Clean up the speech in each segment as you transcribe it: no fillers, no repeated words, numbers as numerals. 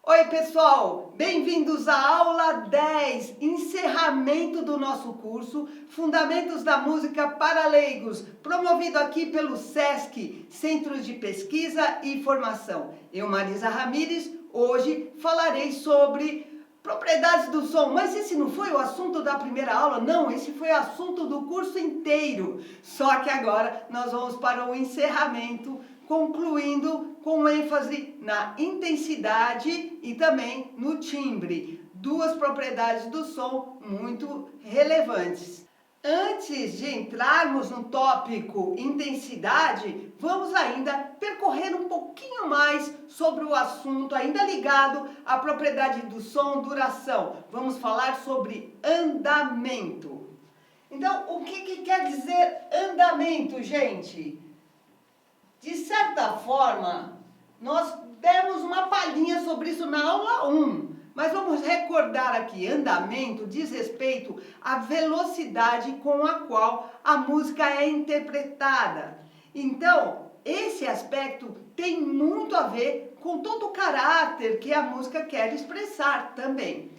Oi pessoal, bem-vindos à aula 10, encerramento do nosso curso Fundamentos da Música para Leigos, promovido aqui pelo SESC, Centros de Pesquisa e Formação. Eu, Marisa Ramires, hoje falarei sobre propriedades do som, mas esse não foi o assunto da primeira aula, não, esse foi o assunto do curso inteiro. Só que agora nós vamos para o encerramento, concluindo com ênfase na intensidade e também no timbre, duas propriedades do som muito relevantes. Antes de entrarmos no tópico intensidade, vamos ainda percorrer um pouquinho mais sobre o assunto, ainda ligado à propriedade do som, duração. Vamos falar sobre andamento. Então, o que quer dizer andamento, gente? De certa forma, nós demos uma palhinha sobre isso na aula 1, mas vamos recordar aqui, andamento diz respeito à velocidade com a qual a música é interpretada. Então, esse aspecto tem muito a ver com todo o caráter que a música quer expressar também.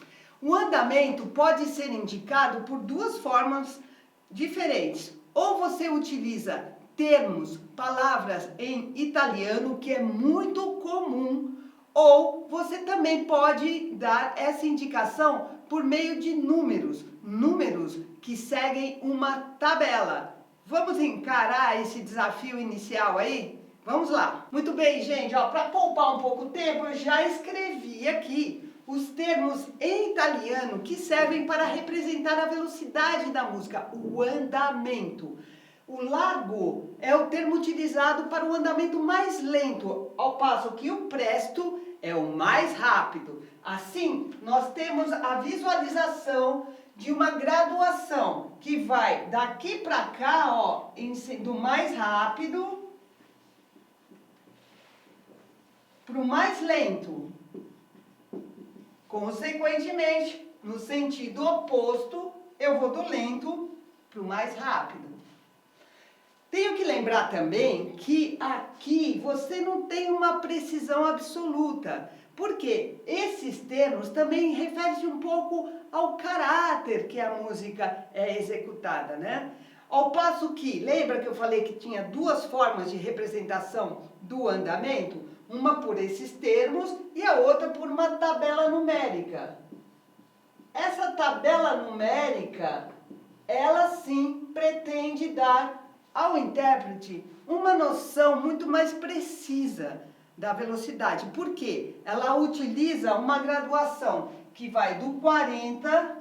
O andamento pode ser indicado por duas formas diferentes. Ou você utiliza termos, palavras em italiano, que é muito comum, ou você também pode dar essa indicação por meio de números que seguem uma tabela. Vamos encarar esse desafio inicial aí? Vamos lá. Muito bem, gente, para poupar um pouco o tempo, eu já escrevi aqui os termos em italiano que servem para representar a velocidade da música, o andamento. O largo é o termo utilizado para o andamento mais lento, ao passo que o presto é o mais rápido. Assim, nós temos a visualização de uma graduação que vai daqui para cá, do mais rápido para o mais lento. Consequentemente, no sentido oposto, eu vou do lento para o mais rápido. Tenho que lembrar também que aqui você não tem uma precisão absoluta, porque esses termos também referem-se um pouco ao caráter que a música é executada, né? Ao passo que, lembra que eu falei que tinha duas formas de representação do andamento? Uma por esses termos e a outra por uma tabela numérica. Essa tabela numérica, ela sim pretende dar ao intérprete uma noção muito mais precisa da velocidade. Por quê? Ela utiliza uma graduação que vai do 40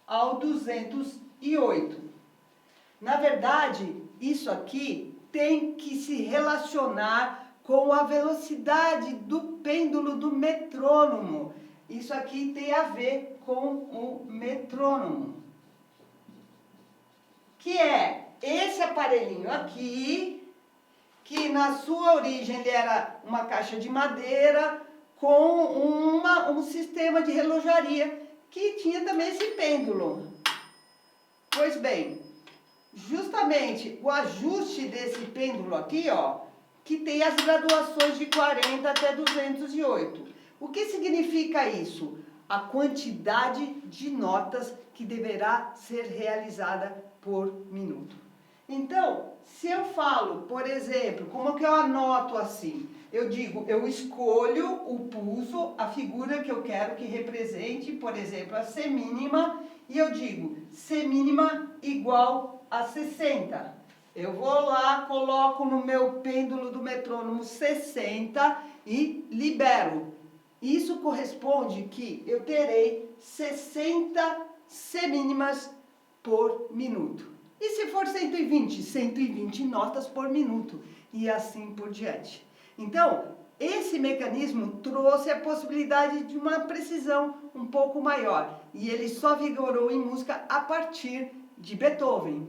ao 208. Na verdade, isso aqui tem que se relacionar com a velocidade do pêndulo do metrônomo. Isso aqui tem a ver com o metrônomo, que é esse aparelhinho aqui, que na sua origem ele era uma caixa de madeira com um sistema de relojaria que tinha também esse pêndulo. Pois bem, justamente o ajuste desse pêndulo aqui, que tem as graduações de 40 até 208. O que significa isso? A quantidade de notas que deverá ser realizada por minuto. Então, se eu falo, por exemplo, como que eu anoto assim? Eu digo, eu escolho o pulso, a figura que eu quero que represente, por exemplo, a semínima, e eu digo, semínima igual a 60. Eu vou lá, coloco no meu pêndulo do metrônomo 60 e libero. Isso corresponde que eu terei 60 semínimas por minuto. E se for 120? 120 notas por minuto. E assim por diante. Então, esse mecanismo trouxe a possibilidade de uma precisão um pouco maior. E ele só vigorou em música a partir de Beethoven.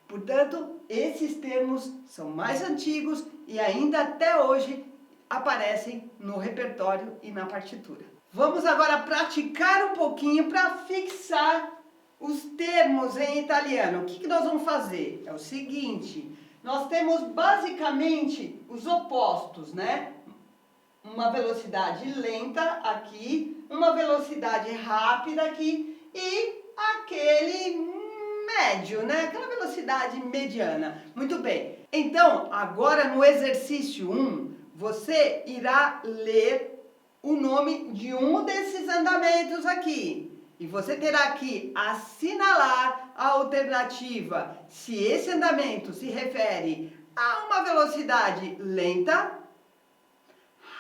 Portanto, esses termos são mais antigos e ainda até hoje aparecem no repertório e na partitura. Vamos agora praticar um pouquinho para fixar os termos em italiano. O que nós vamos fazer? É o seguinte, nós temos basicamente os opostos, né? uma velocidade lenta aqui, uma velocidade rápida aqui e aquele médio, né? Aquela velocidade mediana. Muito bem. Então, agora no exercício 1, você irá ler o nome de um desses andamentos aqui. E você terá que assinalar a alternativa se esse andamento se refere a uma velocidade lenta,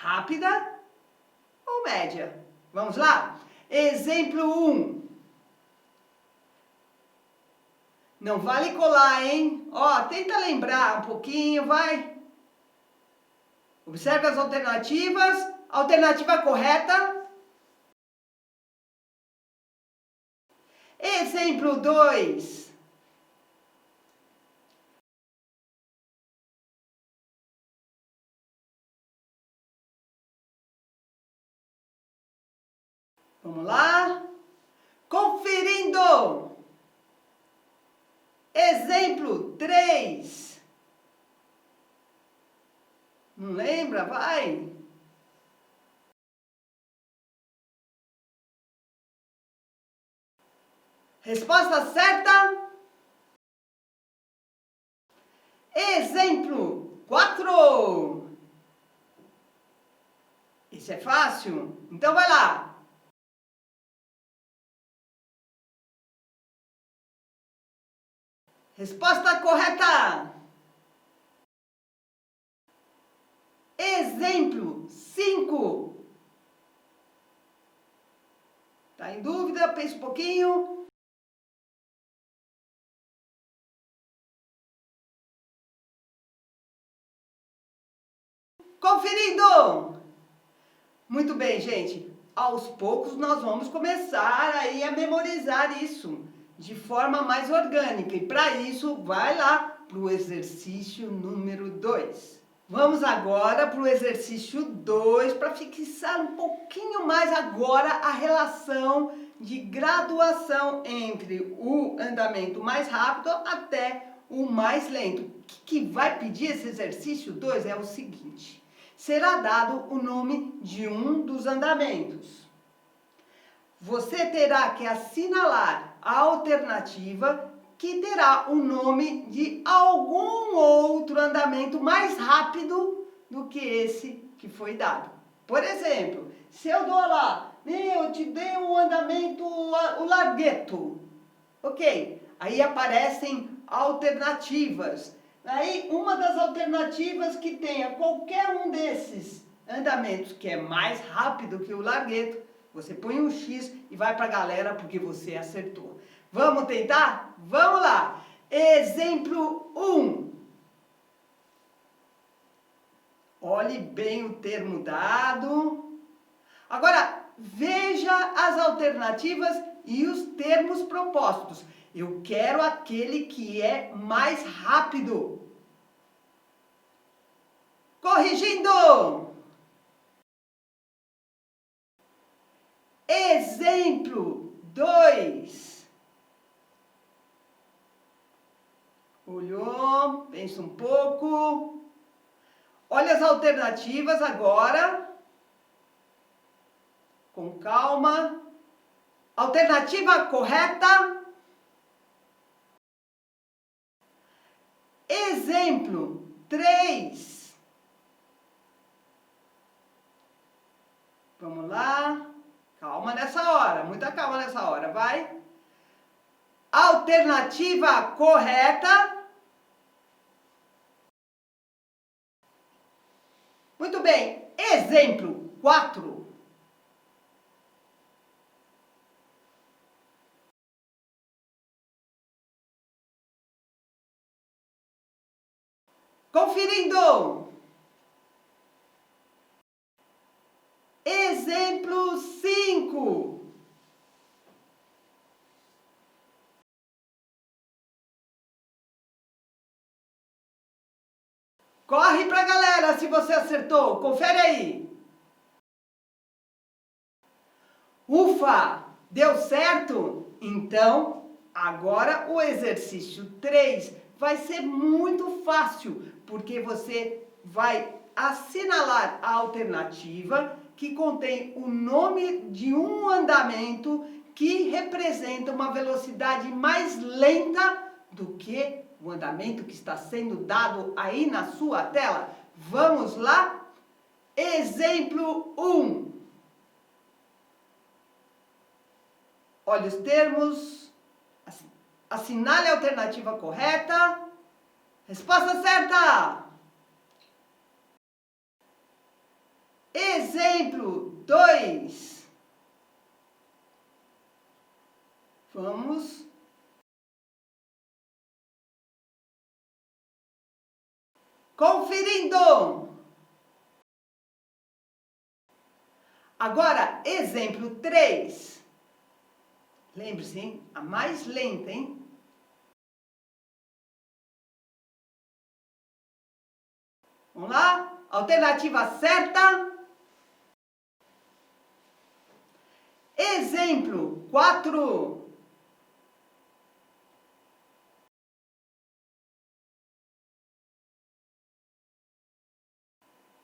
rápida ou média. Vamos lá? Exemplo 1. Não vale colar, hein? Ó, tenta lembrar um pouquinho, vai. Observe as alternativas. Alternativa correta. Exemplo 2. Vamos lá. Conferindo. Exemplo 3. Não lembra? Vai. Resposta certa. Exemplo 4. Isso é fácil? Então vai lá. Resposta correta. Exemplo 5. Tá em dúvida? Pensa um pouquinho. Conferindo! Muito bem, gente. Aos poucos nós vamos começar aí a memorizar isso de forma mais orgânica. E para isso, vai lá para o exercício número 2. Vamos agora para o exercício 2 para fixar um pouquinho mais agora a relação de graduação entre o andamento mais rápido até o mais lento. O que vai pedir esse exercício 2 é o seguinte: será dado o nome de um dos andamentos. Você terá que assinalar a alternativa que terá o nome de algum outro andamento mais rápido do que esse que foi dado. Por exemplo, se eu dou lá, eu te dei o andamento, o largueto. Ok, aí aparecem alternativas. Aí, uma das alternativas que tenha qualquer um desses andamentos que é mais rápido que o largueto, você põe um X e vai para a galera porque você acertou. Vamos tentar? Vamos lá! Exemplo 1. Olhe bem o termo dado. Agora, veja as alternativas e os termos propostos. Eu quero aquele que é mais rápido. Corrigindo! Exemplo 2. Olhou, pensa um pouco. Olha as alternativas agora. Com calma. Alternativa correta. Exemplo 3. Vamos lá. Calma nessa hora, muita calma nessa hora, vai. Alternativa correta. Muito bem. Exemplo 4. Conferindo. Exemplo 5. Corre pra galera se você acertou. Confere aí. Ufa! Deu certo? Então, agora o exercício 3 vai ser muito fácil, porque você vai assinalar a alternativa que contém o nome de um andamento que representa uma velocidade mais lenta do que o andamento que está sendo dado aí na sua tela. Vamos lá? Exemplo 1. Olhe os termos, assinale a alternativa correta. Resposta certa! Exemplo 2. Vamos conferindo. Agora, exemplo 3. Lembre-se, hein? A mais lenta, hein? Vamos lá? Alternativa certa. Exemplo 4.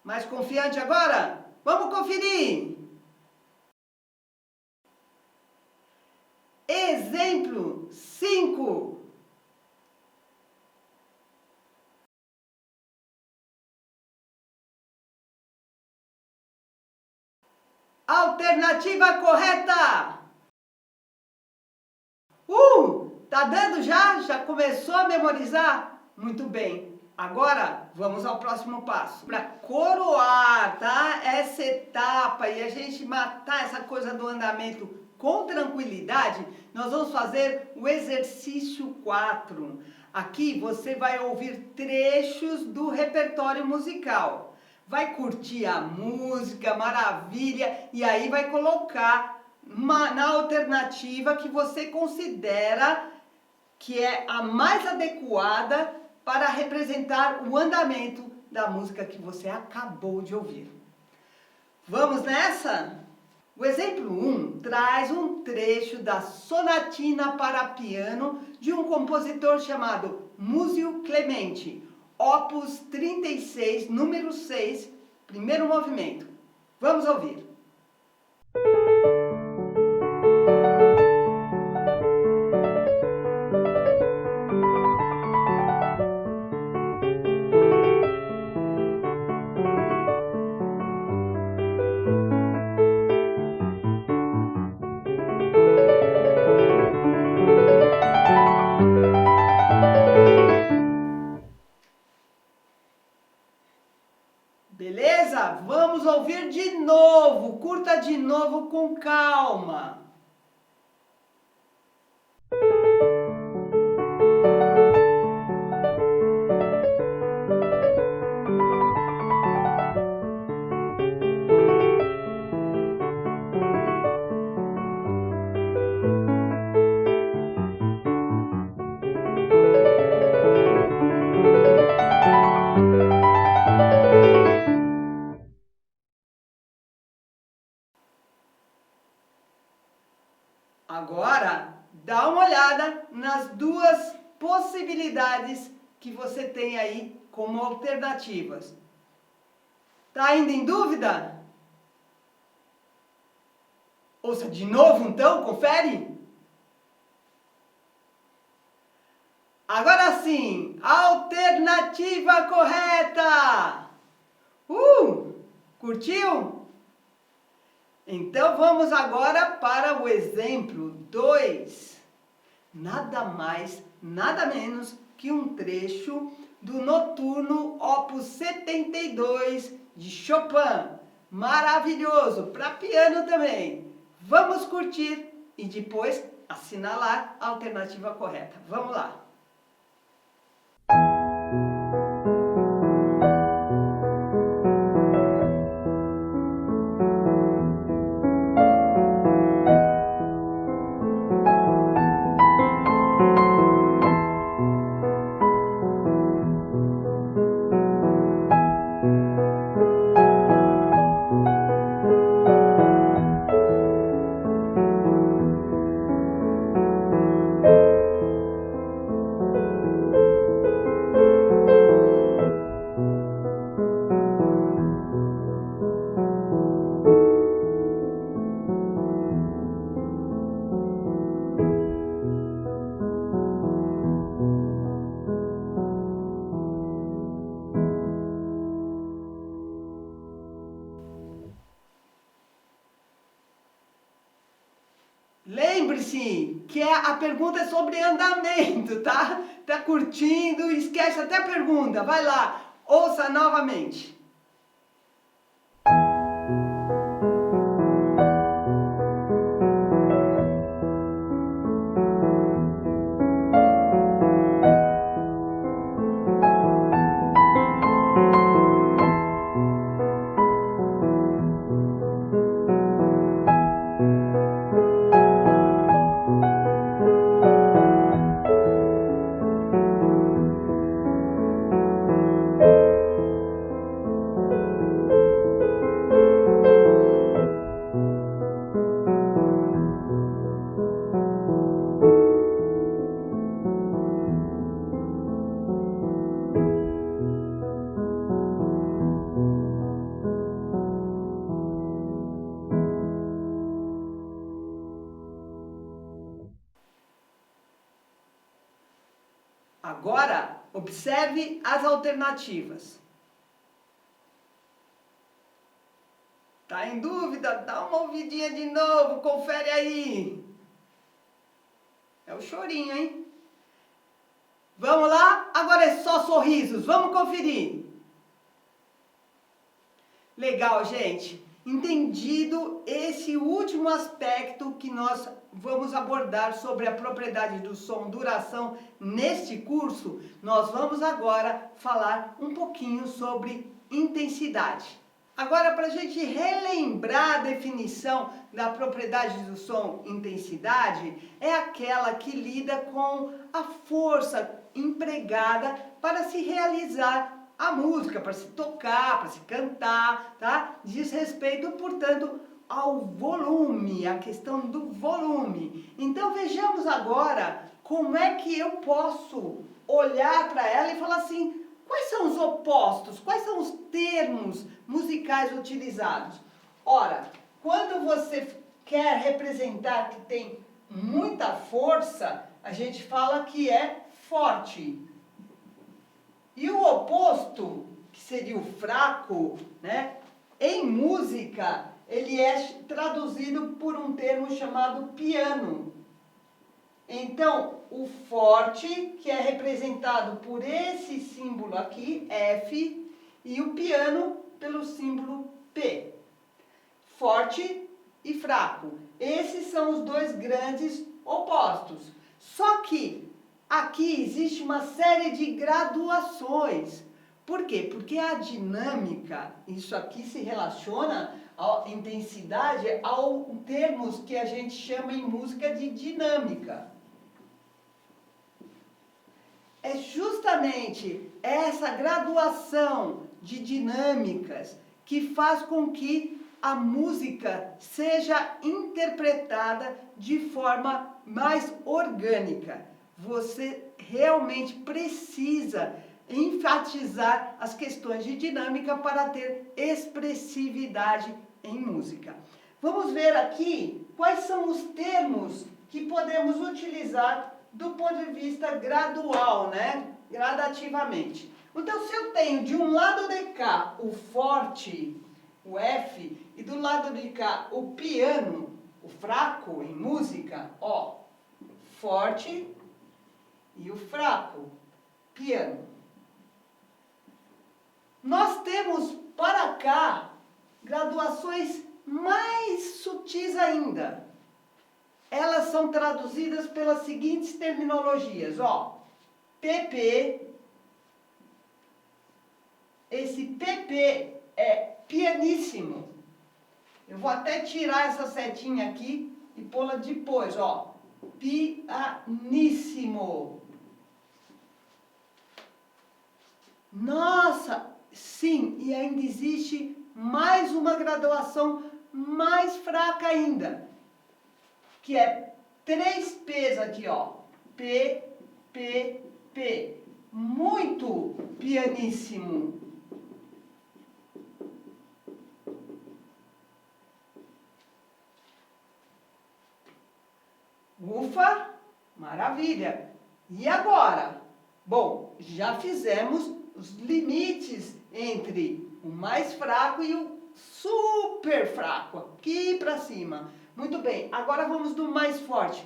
Mais confiante agora? Vamos conferir. Exemplo 5. Alternativa correta. Tá dando já? Já começou a memorizar? Muito bem. Agora, vamos ao próximo passo. Para coroar, tá? Essa etapa e a gente matar essa coisa do andamento com tranquilidade, nós vamos fazer o exercício 4. Aqui você vai ouvir trechos do repertório musical. Vai curtir a música, maravilha, e aí vai colocar na alternativa que você considera que é a mais adequada para representar o andamento da música que você acabou de ouvir. Vamos nessa? O exemplo 1 traz um trecho da Sonatina para Piano de um compositor chamado Muzio Clementi, Opus 36, número 6, primeiro movimento. Vamos ouvir. Beleza? Vamos ouvir de novo. Curta de novo com calma. Agora, dá uma olhada nas duas possibilidades que você tem aí como alternativas. Tá ainda em dúvida? Ouça de novo então, confere. Agora sim, alternativa correta! Curtiu? Então vamos agora para o exemplo 2. Nada mais, nada menos que um trecho do Noturno Opus 72 de Chopin. Maravilhoso, para piano também. Vamos curtir e depois assinalar a alternativa correta. Vamos lá. Lembre-se que a pergunta é sobre andamento, tá? Tá curtindo? Esquece até a pergunta. Vai lá, ouça novamente. Agora, observe as alternativas. Tá em dúvida? Dá uma ouvidinha de novo, confere aí. É o chorinho, hein? Vamos lá? Agora é só sorrisos, vamos conferir. Legal, gente. Entendido esse último aspecto que nós vamos abordar sobre a propriedade do som, duração, neste curso, nós vamos agora falar um pouquinho sobre intensidade. Agora, para a gente relembrar a definição da propriedade do som, intensidade, é aquela que lida com a força empregada para se realizar a música, para se tocar, para se cantar, tá? Diz respeito, portanto, ao volume, a questão do volume. Então vejamos agora como é que eu posso olhar para ela e falar assim, quais são os opostos, quais são os termos musicais utilizados? Ora, quando você quer representar que tem muita força, a gente fala que é forte. E o oposto, que seria o fraco, né? Em música, ele é traduzido por um termo chamado piano. Então, o forte, que é representado por esse símbolo aqui, F, e o piano pelo símbolo P. Forte e fraco. Esses são os dois grandes opostos. Só que aqui existe uma série de graduações. Por quê? Porque a dinâmica, isso aqui se relaciona à intensidade, aos termos que a gente chama em música de dinâmica. É justamente essa graduação de dinâmicas que faz com que a música seja interpretada de forma mais orgânica. Você realmente precisa enfatizar as questões de dinâmica para ter expressividade em música. Vamos ver aqui quais são os termos que podemos utilizar do ponto de vista gradual, né? Gradativamente. Então, se eu tenho de um lado de cá o forte, o F, e do lado de cá o piano, o fraco em música, ó, forte e o fraco, piano. Nós temos para cá graduações mais sutis ainda. Elas são traduzidas pelas seguintes terminologias, ó, PP, esse PP é pianíssimo. Eu vou até tirar essa setinha aqui e pô-la depois, ó, pianíssimo. Nossa, sim, e ainda existe mais uma graduação mais fraca ainda, que é 3 P's aqui, ó. P, P, P. Muito pianíssimo. Ufa, maravilha. E agora? Bom, já fizemos os limites entre o mais fraco e o super fraco, aqui para cima. Muito bem, agora vamos do mais forte.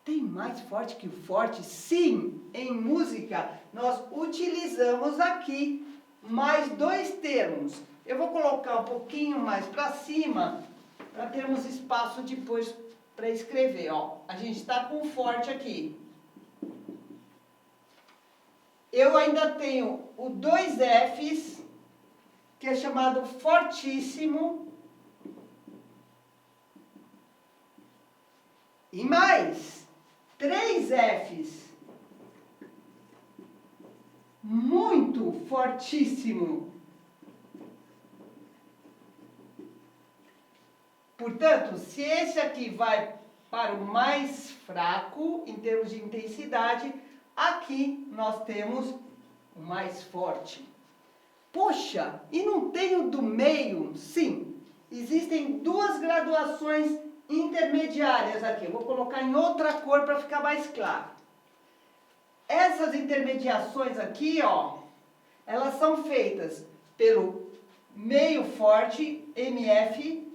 Tem mais forte que o forte? Sim, em música nós utilizamos aqui mais dois termos. Eu vou colocar um pouquinho mais para cima, para termos espaço depois para escrever. Ó, a gente está com forte aqui. Eu ainda tenho o dois Fs, que é chamado fortíssimo. E mais três Fs. Muito fortíssimo. Portanto, se esse aqui vai para o mais fraco, em termos de intensidade, aqui nós temos o mais forte. Poxa, e não tem o do meio? Sim, existem duas graduações intermediárias aqui. Eu vou colocar em outra cor para ficar mais claro. Essas intermediações aqui, ó, elas são feitas pelo meio forte, MF,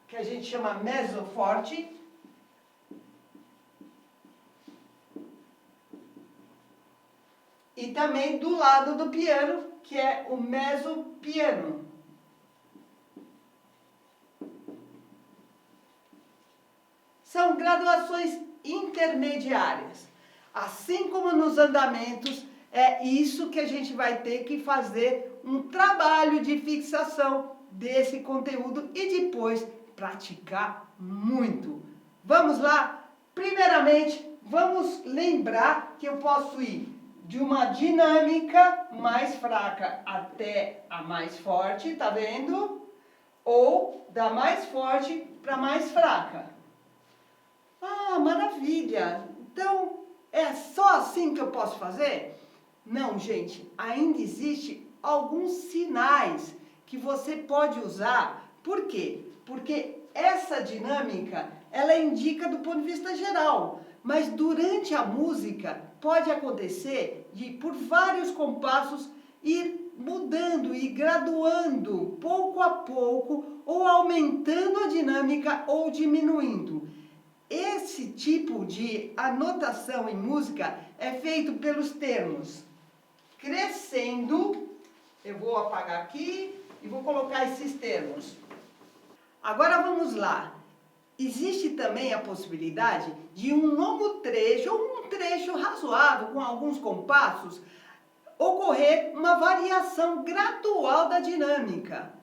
que a gente chama mesoforte, e também do lado do piano, que é o mesopiano. São graduações intermediárias. Assim como nos andamentos, é isso que a gente vai ter que fazer um trabalho de fixação desse conteúdo e depois praticar muito. Vamos lá? Primeiramente, vamos lembrar que eu posso ir de uma dinâmica mais fraca até a mais forte, tá vendo? Ou da mais forte para mais fraca. Ah, maravilha! Então, é só assim que eu posso fazer? Não, gente, ainda existe alguns sinais que você pode usar. Por quê? Porque essa dinâmica, ela indica do ponto de vista geral, mas durante a música pode acontecer de, por vários compassos, ir mudando e graduando pouco a pouco, ou aumentando a dinâmica ou diminuindo. Esse tipo de anotação em música é feito pelos termos crescendo. Eu vou apagar aqui e vou colocar esses termos. Agora vamos lá. Existe também a possibilidade de um longo trecho, ou um trecho razoável, com alguns compassos, ocorrer uma variação gradual da dinâmica.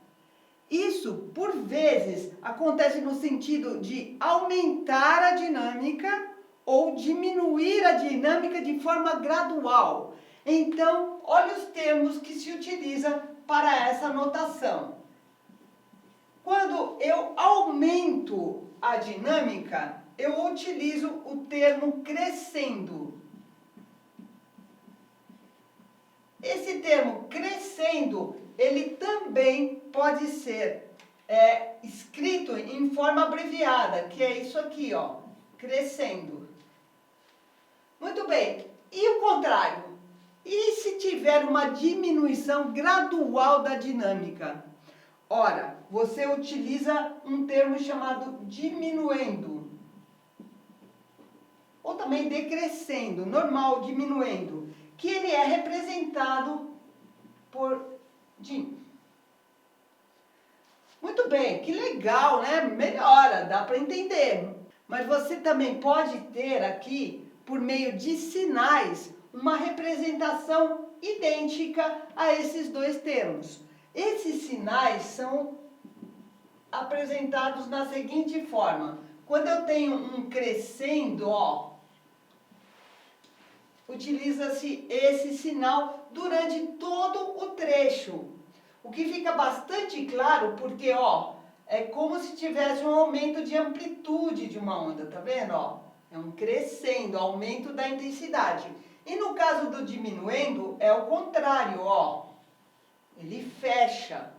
Isso, por vezes, acontece no sentido de aumentar a dinâmica ou diminuir a dinâmica de forma gradual. Então, olha os termos que se utiliza para essa notação. Quando eu aumento a dinâmica, eu utilizo o termo crescendo. Esse termo crescendo, ele também pode ser escrito em forma abreviada, que é isso aqui, ó, crescendo. Muito bem, e o contrário? E se tiver uma diminuição gradual da dinâmica? Ora, você utiliza um termo chamado diminuendo, ou também decrescendo, normal, diminuendo, que ele é representado por dim. Muito bem, que legal, né? Melhora, dá para entender. Mas você também pode ter aqui, por meio de sinais, uma representação idêntica a esses dois termos. Esses sinais são apresentados da seguinte forma. Quando eu tenho um crescendo, ó, utiliza-se esse sinal durante todo o trecho. O que fica bastante claro porque, ó, é como se tivesse um aumento de amplitude de uma onda, tá vendo, ó? É um crescendo, aumento da intensidade. E no caso do diminuendo, é o contrário, ó. Ele fecha.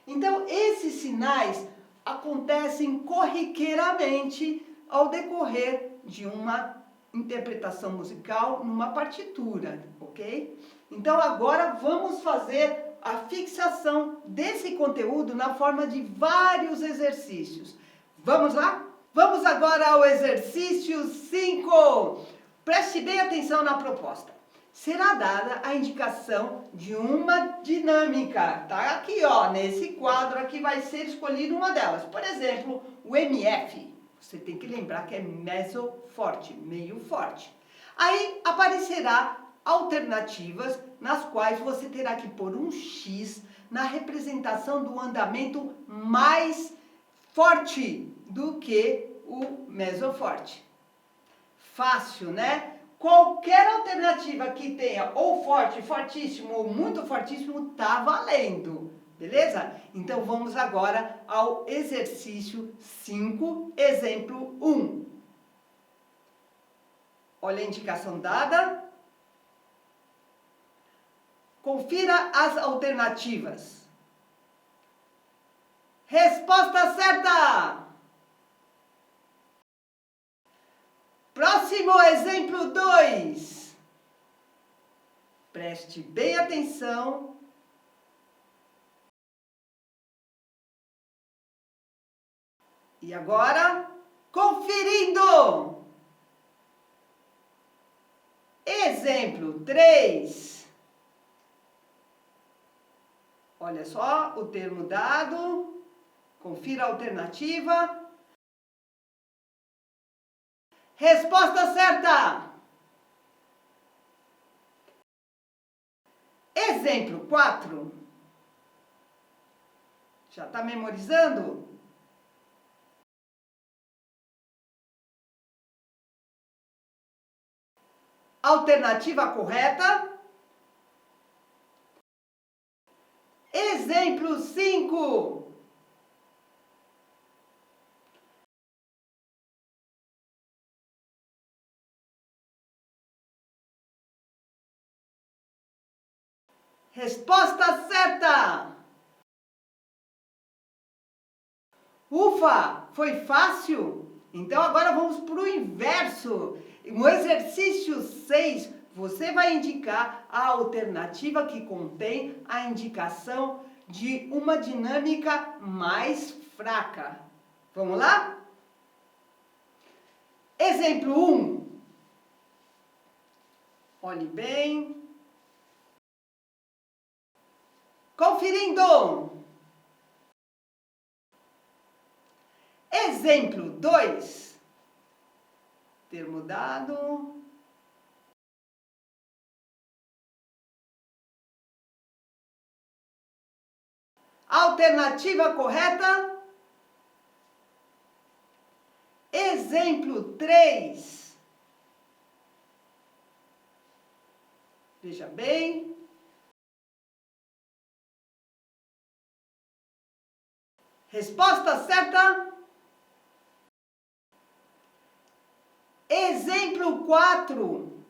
Então, esses sinais acontecem corriqueiramente ao decorrer de uma interpretação musical numa partitura, ok? Então, agora vamos fazer a fixação desse conteúdo na forma de vários exercícios. Vamos lá? Vamos agora ao exercício 5. Preste bem atenção na proposta. Será dada a indicação de uma dinâmica. Tá aqui, ó, nesse quadro aqui vai ser escolhida uma delas. Por exemplo, o MF. Você tem que lembrar que é mezzo forte, meio forte. Aí aparecerá alternativas nas quais você terá que pôr um X na representação do andamento mais forte do que o mezzo forte. Fácil, né? Qualquer alternativa que tenha ou forte, fortíssimo ou muito fortíssimo tá valendo, beleza? Então vamos agora ao exercício 5, exemplo 1. Olha a indicação dada. Confira as alternativas. Resposta certa! Próximo exemplo 2. Preste bem atenção. E agora, conferindo. Exemplo 3. Olha só o termo dado. Confira a alternativa. Resposta certa! Exemplo 4. Já está memorizando? Alternativa correta. Exemplo 5. Resposta certa! Ufa, foi fácil? Então agora vamos para o inverso. No exercício 6, você vai indicar a alternativa que contém a indicação de uma dinâmica mais fraca. Vamos lá? Exemplo 1. Olhe bem. Conferindo. Exemplo 2. Termo dado. Alternativa correta. Exemplo 3. Veja bem. Resposta certa. Exemplo 4.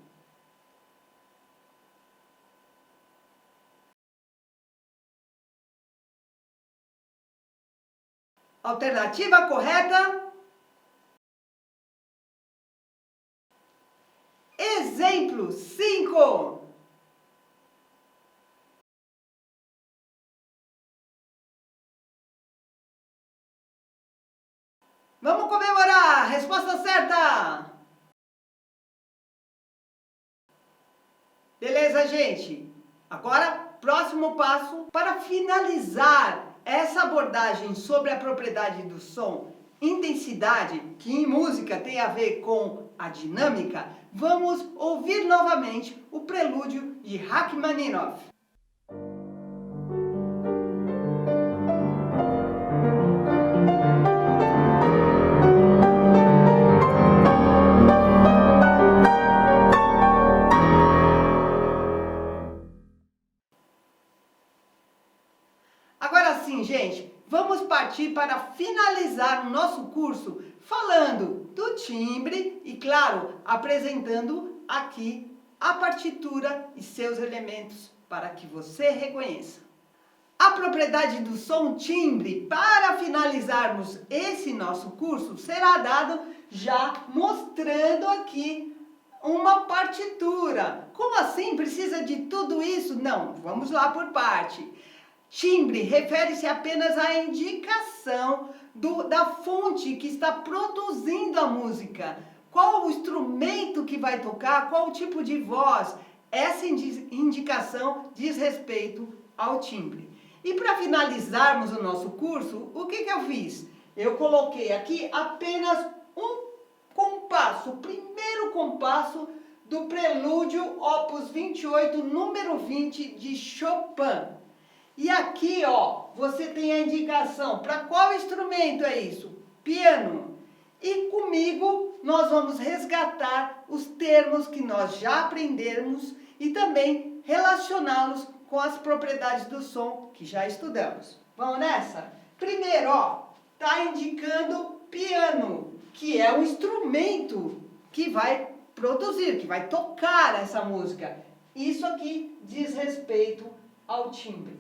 Alternativa correta. Exemplo 5. Vamos comemorar! Resposta certa! Beleza, gente? Agora, próximo passo para finalizar essa abordagem sobre a propriedade do som, intensidade, que em música tem a ver com a dinâmica, vamos ouvir novamente o prelúdio de Rachmaninoff. Agora sim, gente, vamos partir para finalizar o nosso curso falando do timbre e, claro, apresentando aqui a partitura e seus elementos para que você reconheça. A propriedade do som timbre, para finalizarmos esse nosso curso, será dado já mostrando aqui uma partitura. Como assim? Precisa de tudo isso? Não, vamos lá por parte. Timbre refere-se apenas à indicação da fonte que está produzindo a música. Qual o instrumento que vai tocar, qual o tipo de voz. Essa indicação diz respeito ao timbre. E para finalizarmos o nosso curso, o que eu fiz? Eu coloquei aqui apenas um compasso, o primeiro compasso do Prelúdio Opus 28, número 20 de Chopin. E aqui, ó, você tem a indicação. Para qual instrumento é isso? Piano. E comigo nós vamos resgatar os termos que nós já aprendemos e também relacioná-los com as propriedades do som que já estudamos. Vamos nessa? Primeiro, ó, tá indicando piano, que é o instrumento que vai produzir, que vai tocar essa música. Isso aqui diz respeito ao timbre.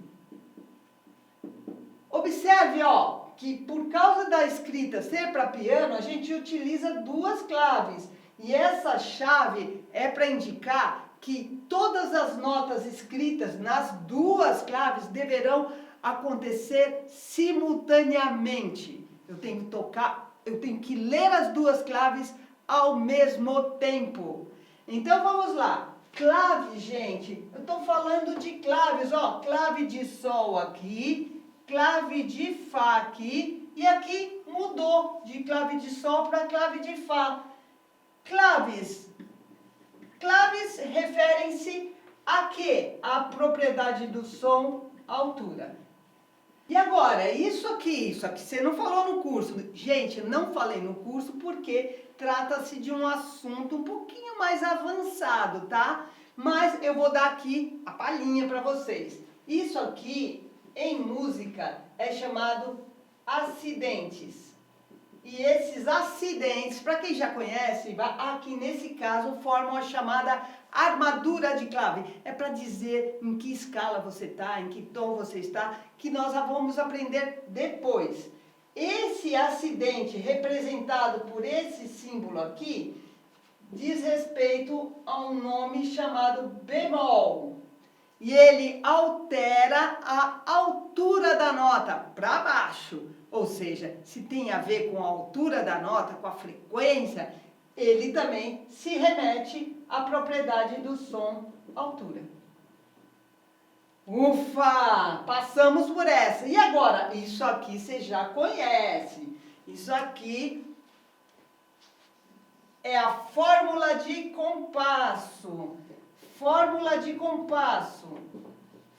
Observe, ó, que por causa da escrita ser para piano, a gente utiliza duas claves. E essa chave é para indicar que todas as notas escritas nas duas claves deverão acontecer simultaneamente. Eu tenho que ler as duas claves ao mesmo tempo. Então vamos lá. Clave, gente, eu estou falando de claves, ó, clave de sol aqui, clave de fá aqui, e aqui mudou de clave de sol para clave de fá. Claves referem-se a quê? A propriedade do som, altura. E agora, isso aqui você não falou no curso. Gente, não falei no curso porque trata-se de um assunto um pouquinho mais avançado, tá? Mas eu vou dar aqui a palhinha para vocês. Isso aqui, em música, é chamado acidentes. E esses acidentes, para quem já conhece, aqui nesse caso formam a chamada armadura de clave. É para dizer em que escala você está, em que tom você está, que nós vamos aprender depois. Esse acidente representado por esse símbolo aqui diz respeito a um nome chamado bemol. E ele altera a altura da nota para baixo. Ou seja, se tem a ver com a altura da nota, com a frequência, ele também se remete à propriedade do som, altura. Ufa! Passamos por essa. E agora? Isso aqui você já conhece. Isso aqui é a fórmula de compasso. Fórmula de compasso.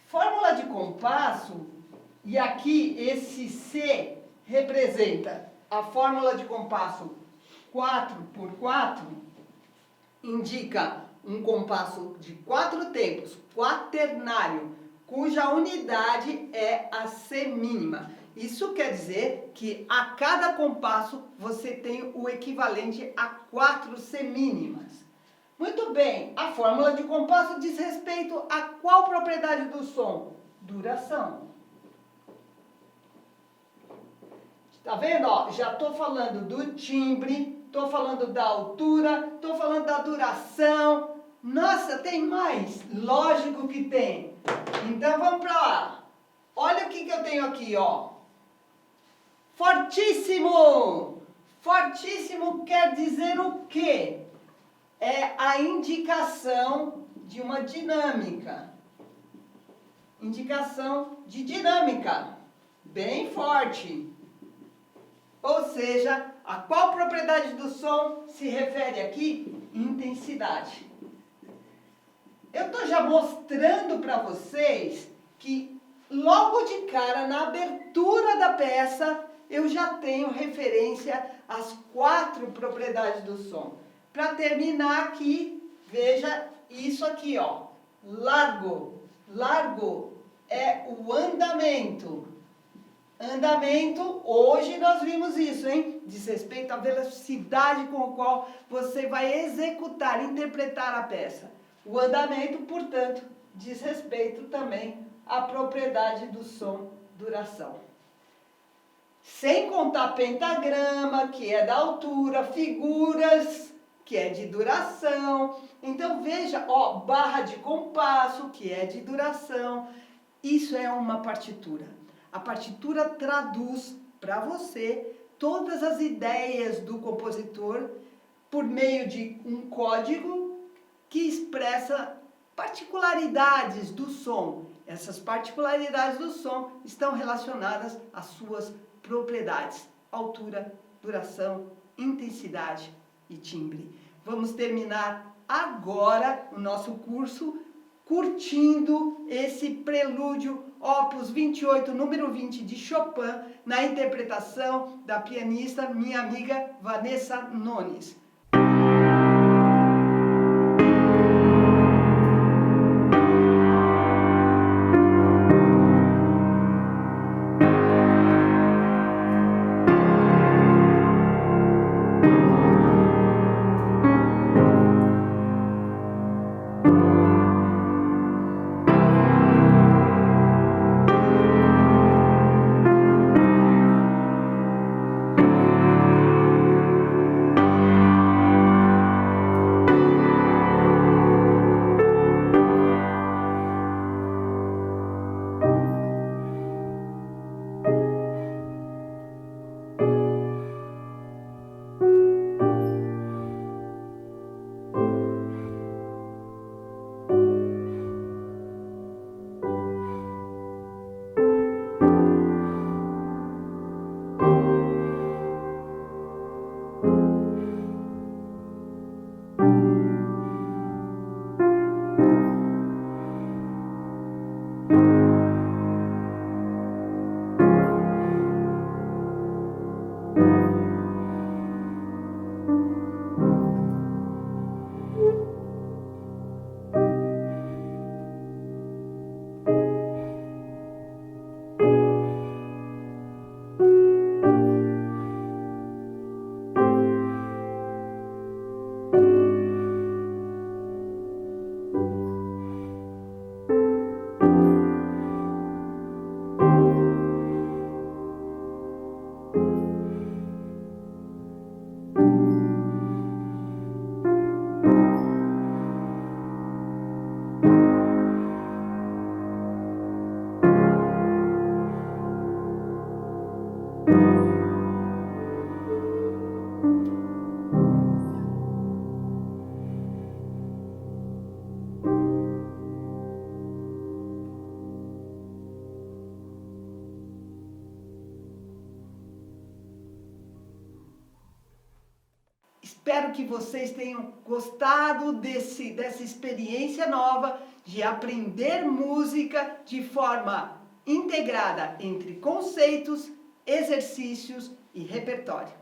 Fórmula de compasso, e aqui esse C representa a fórmula de compasso 4x4, indica um compasso de 4 tempos, quaternário, cuja unidade é a semínima. Isso quer dizer que a cada compasso você tem o equivalente a 4 semínimas. Muito bem, a fórmula de compasso diz respeito a qual propriedade do som? Duração. Tá vendo? Ó, já estou falando do timbre, estou falando da altura, estou falando da duração. Nossa, tem mais? Lógico que tem. Então vamos para lá. Olha o que eu tenho aqui, ó. Fortíssimo! Fortíssimo quer dizer o quê? É a indicação de uma dinâmica. Indicação de dinâmica. Bem forte. Ou seja, a qual propriedade do som se refere aqui? Intensidade. Eu estou já mostrando para vocês que logo de cara, na abertura da peça, eu já tenho referência às 4 propriedades do som. Para terminar aqui, veja isso aqui, ó. Largo. Largo é o andamento. Andamento, hoje nós vimos isso, hein? Diz respeito à velocidade com a qual você vai executar, interpretar a peça. O andamento, portanto, diz respeito também à propriedade do som, duração. Sem contar pentagrama, que é da altura, figuras, que é de duração. Então veja, ó, barra de compasso, que é de duração. Isso é uma partitura. A partitura traduz para você todas as ideias do compositor por meio de um código que expressa particularidades do som. Essas particularidades do som estão relacionadas às suas propriedades: altura, duração, intensidade e timbre. Vamos terminar agora o nosso curso curtindo esse prelúdio Opus 28, número 20 de Chopin, na interpretação da pianista minha amiga Vanessa Nunes. Espero que vocês tenham gostado dessa experiência nova de aprender música de forma integrada entre conceitos, exercícios e repertório.